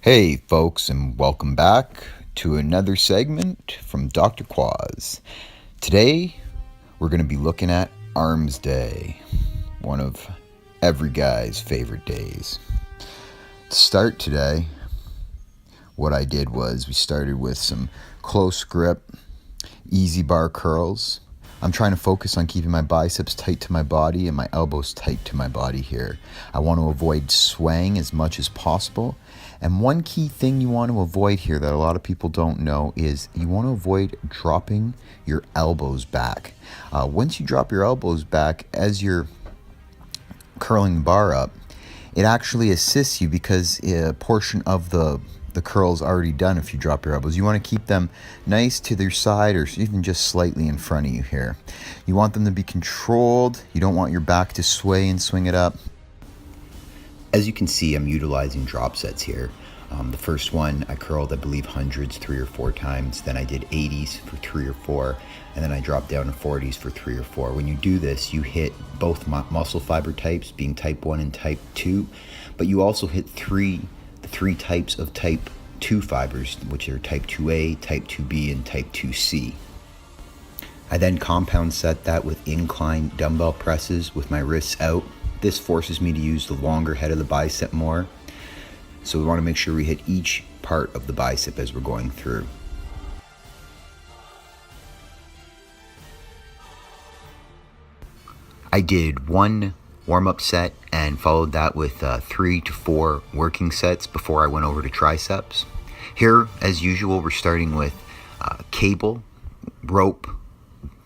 Hey folks, and welcome back to another segment from Dr.KwaZ. Today we're going to be looking at Arms Day, one of every guy's favorite days. To start today, what I did was we started with some close grip, easy bar curls. I'm trying to focus on keeping my biceps tight to my body and my elbows tight to my body here. I want to avoid swaying as much as possible. And one key thing you want to avoid here that a lot of people don't know is you want to avoid dropping your elbows back. Once you drop your elbows back as you're curling the bar up, it actually assists you because a portion of the curl's already done if you drop your elbows. You want to keep them nice to their side or even just slightly in front of you here. You want them to be controlled. You don't want your back to sway and swing it up. As you can see, I'm utilizing drop sets here. The first one I curled, I believe, hundreds 3 or 4 times. Then I did 80s for 3 or 4, and then I dropped down to 40s for 3 or 4. When you do this, you hit both muscle fiber types, being type 1 and type 2, but you also hit the three types of type 2 fibers, which are type 2A, type 2B, and type 2C. I then compound set that with incline dumbbell presses with my wrists out. This forces me to use the longer head of the bicep more. So we want to make sure we hit each part of the bicep as we're going through. I did one warm-up set and followed that with 3 to 4 working sets before I went over to triceps. Here, as usual, we're starting with cable, rope,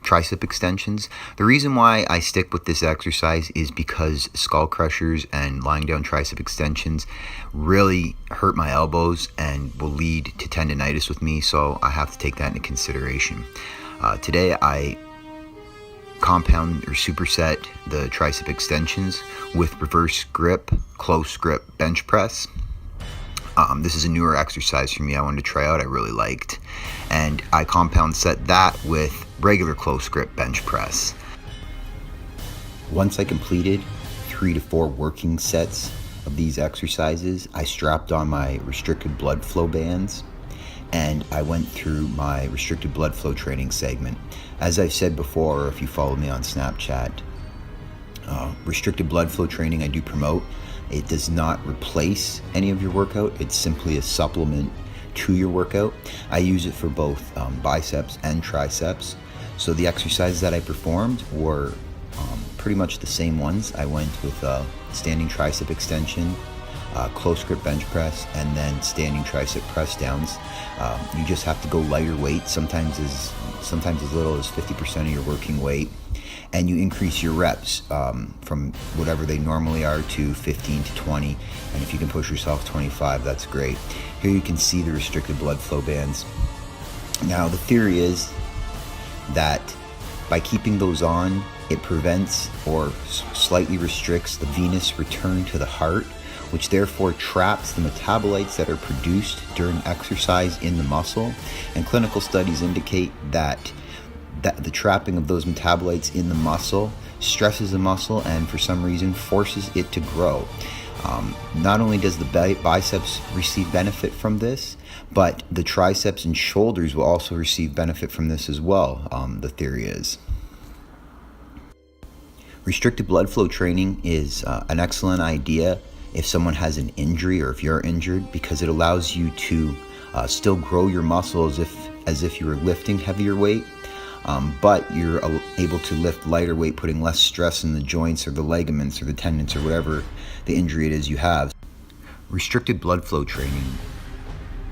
tricep extensions. The reason why I stick with this exercise is because skull crushers and lying down tricep extensions really hurt my elbows and will lead to tendonitis with me, so I have to take that into consideration. Today I compound or superset the tricep extensions with reverse grip, close grip bench press. This is a newer exercise for me. I wanted to try out. I really liked. And I compound set that with regular close grip bench press. Once I completed 3 to 4 working sets of these exercises, I strapped on my restricted blood flow bands and I went through my restricted blood flow training segment. As I've said before, or if you follow me on Snapchat, restricted blood flow training I do promote. It does not replace any of your workout. It's simply a supplement to your workout. I use it for both biceps and triceps. So the exercises that I performed were pretty much the same ones. I went with standing tricep extension, close grip bench press, and then standing tricep press downs. You just have to go lighter weight, sometimes as little as 50% of your working weight, and you increase your reps from whatever they normally are to 15 to 20, and if you can push yourself 25, that's great. Here you can see the restricted blood flow bands. Now the theory is that by keeping those on, it prevents or slightly restricts the venous return to the heart, which therefore traps the metabolites that are produced during exercise in the muscle. And clinical studies indicate that the trapping of those metabolites in the muscle stresses the muscle and for some reason forces it to grow. Not only does the biceps receive benefit from this, but the triceps and shoulders will also receive benefit from this as well, the theory is. Restricted blood flow training is an excellent idea if someone has an injury or if you're injured, because it allows you to still grow your muscle as if you were lifting heavier weight, but you're able to lift lighter weight, putting less stress in the joints or the ligaments or the tendons or whatever the injury it is you have. Restricted blood flow training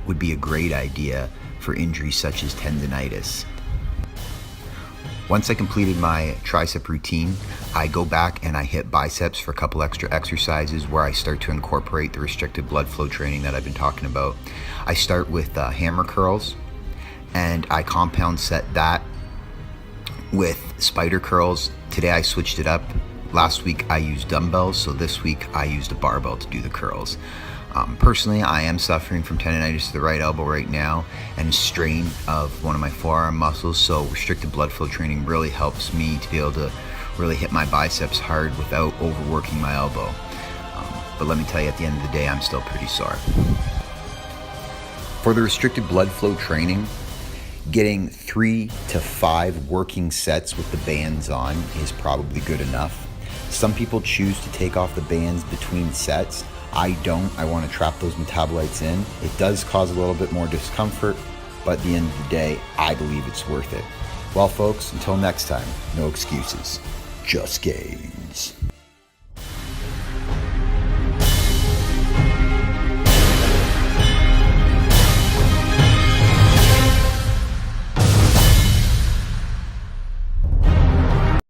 would be a great idea for injuries such as tendonitis. Once I completed my tricep routine, I go back and I hit biceps for a couple extra exercises where I start to incorporate the restricted blood flow training that I've been talking about. I start with hammer curls, and I compound set that with spider curls. Today I switched it up. Last week I used dumbbells, so this week I used a barbell to do the curls. Personally, I am suffering from tendonitis to the right elbow right now and a strain of one of my forearm muscles, so restricted blood flow training really helps me to be able to really hit my biceps hard without overworking my elbow. But let me tell you, at the end of the day, I'm still pretty sore. For the restricted blood flow training, getting 3 to 5 working sets with the bands on is probably good enough. Some people choose to take off the bands between sets. I don't. I want to trap those metabolites in. It does cause a little bit more discomfort, but at the end of the day, I believe it's worth it. Well, folks, until next time, no excuses, just gains.